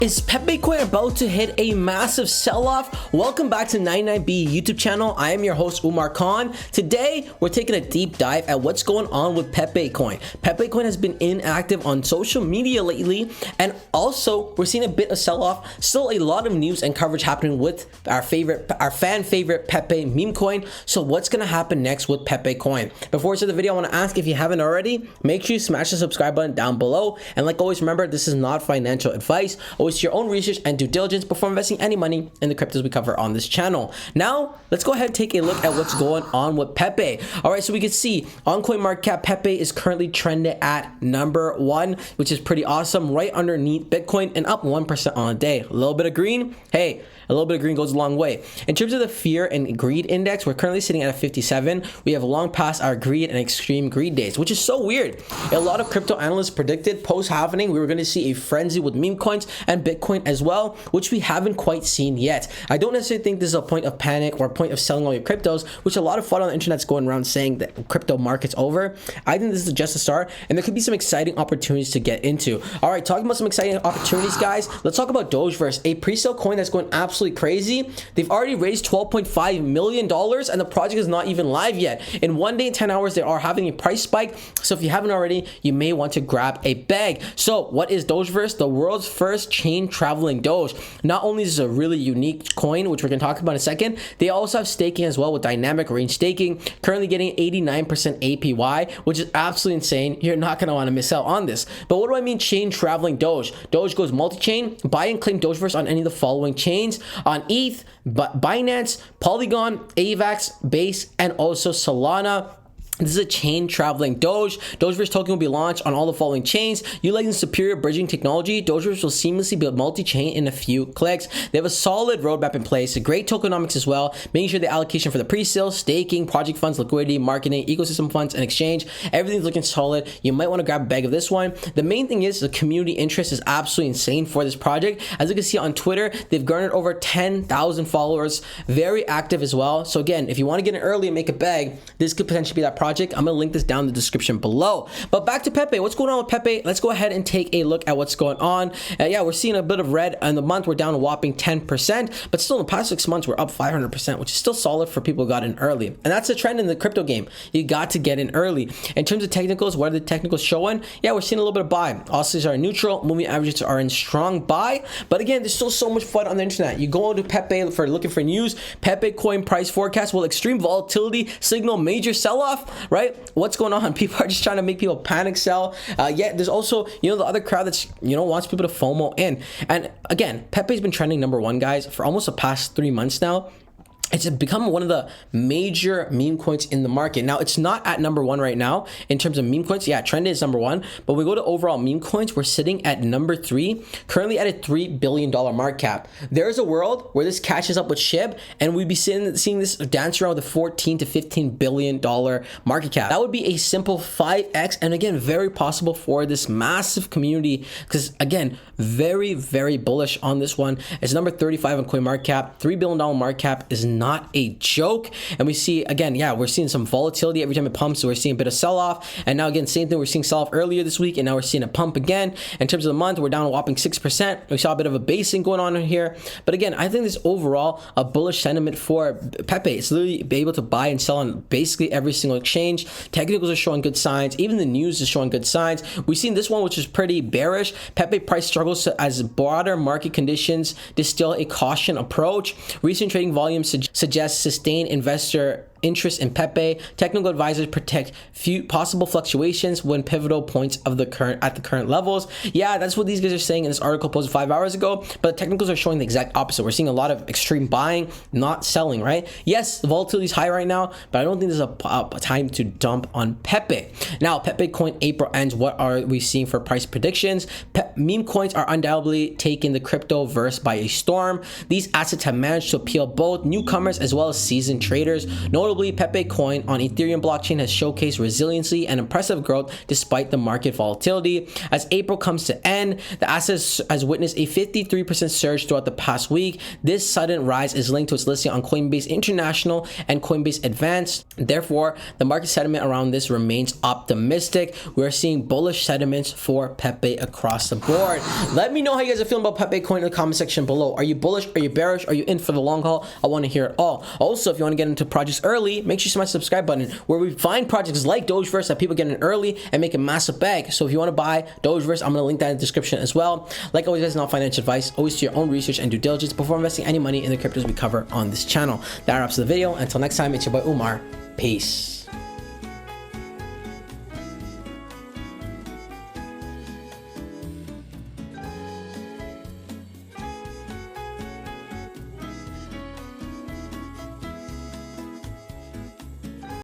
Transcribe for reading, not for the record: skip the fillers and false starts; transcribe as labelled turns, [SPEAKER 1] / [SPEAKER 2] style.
[SPEAKER 1] Is Pepe coin about to hit a massive sell-off? Welcome back to 99B YouTube channel. I am your host Umar Khan. Today we're taking a deep dive at what's going on with Pepe coin. Pepe coin has been inactive on social media lately, and also we're seeing a bit of sell-off. Still a lot of news and coverage happening with our fan favorite Pepe meme coin. So what's gonna happen next with Pepe coin? Before we start the video, I want to ask, if you haven't already, make sure you smash the subscribe button down below. And like always, remember, this is not financial advice. Always your own research and due diligence before investing any money in the cryptos we cover on this channel. Now let's go ahead and take a look at what's going on with Pepe. All right, so we can see on CoinMarketCap, Pepe is currently trending at number 1, which is pretty awesome, right underneath Bitcoin and up 1% on a day. A little bit of green, hey, a little bit of green goes a long way. In terms of the fear and greed index, we're currently sitting at a 57. We have long past our greed and extreme greed days, which is so weird. A lot of crypto analysts predicted post-halvening we were going to see a frenzy with meme coins and Bitcoin as well, which we haven't quite seen yet. I don't necessarily think this is a point of panic or a point of selling all your cryptos, which a lot of fun on the internet's going around saying that crypto market's over. I think this is just a start, and there could be some exciting opportunities to get into. All right, talking about some exciting opportunities, guys, let's talk about Dogeverse, a pre-sale coin that's going absolutely crazy. They've already raised $12.5 million, and the project is not even live yet. In 1 day and 10 hours, they are having a price spike. So if you haven't already, you may want to grab a bag. So what is Dogeverse? The world's first chain traveling Doge. Not only is this a really unique coin, which we're going to talk about in a second, they also have staking as well with dynamic range staking, currently getting 89% APY, which is absolutely insane. You're not going to want to miss out on this. But what do I mean chain traveling Doge? Doge goes multi-chain. Buy and claim Dogeverse on any of the following chains: on ETH, Binance, Polygon, AVAX, Base, and also Solana. This is a chain traveling Doge. Dogeverse token will be launched on all the following chains. Utilizing superior bridging technology, Dogeverse will seamlessly build multi-chain in a few clicks. They have a solid roadmap in place, a great tokenomics as well, making sure the allocation for the pre-sale, staking, project funds, liquidity, marketing, ecosystem funds, and exchange, everything's looking solid. You might want to grab a bag of this one. The main thing is the community interest is absolutely insane for this project. As you can see on Twitter, they've garnered over 10,000 followers, very active as well. So again, if you want to get in early and make a bag, this could potentially be that project. I'm gonna link this down in the description below. But back to Pepe. What's going on with Pepe? Let's go ahead and take a look at what's going on. Yeah, we're seeing a bit of red. In the month, we're down a whopping 10%, but still in the past 6 months, we're up 500%, which is still solid for people who got in early. And that's a trend in the crypto game. You got to get in early. In terms of technicals, what are the technicals showing? Yeah, we're seeing a little bit of buy. Oscillators are neutral. Moving averages are in strong buy. But again, there's still so much fun on the internet. You go into Pepe for looking for news. Pepe coin price forecast. Will extreme volatility signal major sell-off? Right? What's going on? People are just trying to make people panic sell. Yet there's also, the other crowd that's, wants people to FOMO in. And again, Pepe's been trending number 1, guys, for almost the past 3 months now. It's become one of the major meme coins in the market. Now, it's not at number 1 right now in terms of meme coins. Yeah, Trend is number 1, but we go to overall meme coins, we're sitting at number 3, currently at a $3 billion market cap. There is a world where this catches up with SHIB, and we'd be seeing this dance around the $14 to $15 billion market cap. That would be a simple 5x, and again, very possible for this massive community, because again, very, very bullish on this one. It's number 35 on CoinMarketCap. $3 billion market cap is not a joke. And we see, again, yeah, we're seeing some volatility every time it pumps. So we're seeing a bit of sell-off. And now again, same thing, we're seeing sell-off earlier this week, and now we're seeing a pump again. In terms of the month, we're down a whopping 6%. We saw a bit of a basing going on in here. But again, I think this overall a bullish sentiment for Pepe. It's literally be able to buy and sell on basically every single exchange. Technicals are showing good signs. Even the news is showing good signs. We've seen this one, which is pretty bearish. Pepe price struggles as broader market conditions distill a caution approach. Recent trading volumes suggests sustained investor interest in Pepe. Technical advisors protect possible fluctuations when pivotal points of the current levels. Yeah, that's what these guys are saying in this article posted 5 hours ago, but technicals are showing the exact opposite. We're seeing a lot of extreme buying, not selling, right? Yes, the volatility is high right now, but I don't think there's a time to dump on Pepe. Now, Pepe coin April ends. What are we seeing for price predictions? Meme coins are undoubtedly taking the cryptoverse by a storm. These assets have managed to appeal both newcomers as well as seasoned traders. Notably, notably, Pepe coin on Ethereum blockchain has showcased resiliency and impressive growth despite the market volatility. As April comes to end, the asset has witnessed a 53% surge throughout the past week. This sudden rise is linked to its listing on Coinbase International and Coinbase Advanced. Therefore, the market sentiment around this remains optimistic. We're seeing bullish sentiments for Pepe across the board. Let me know how you guys are feeling about Pepe coin in the comment section below. Are you bullish? Are you bearish? Are you in for the long haul? I want to hear it all. Also, if you want to get into projects early, make sure you smash the subscribe button where we find projects like Dogeverse that people get in early and make a massive bag. So if you want to buy Dogeverse, I'm going to link that in the description as well. Like always, guys, not financial advice. Always do your own research and due diligence before investing any money in the cryptos we cover on this channel. That wraps the video. Until next time, it's your boy Umar. Peace.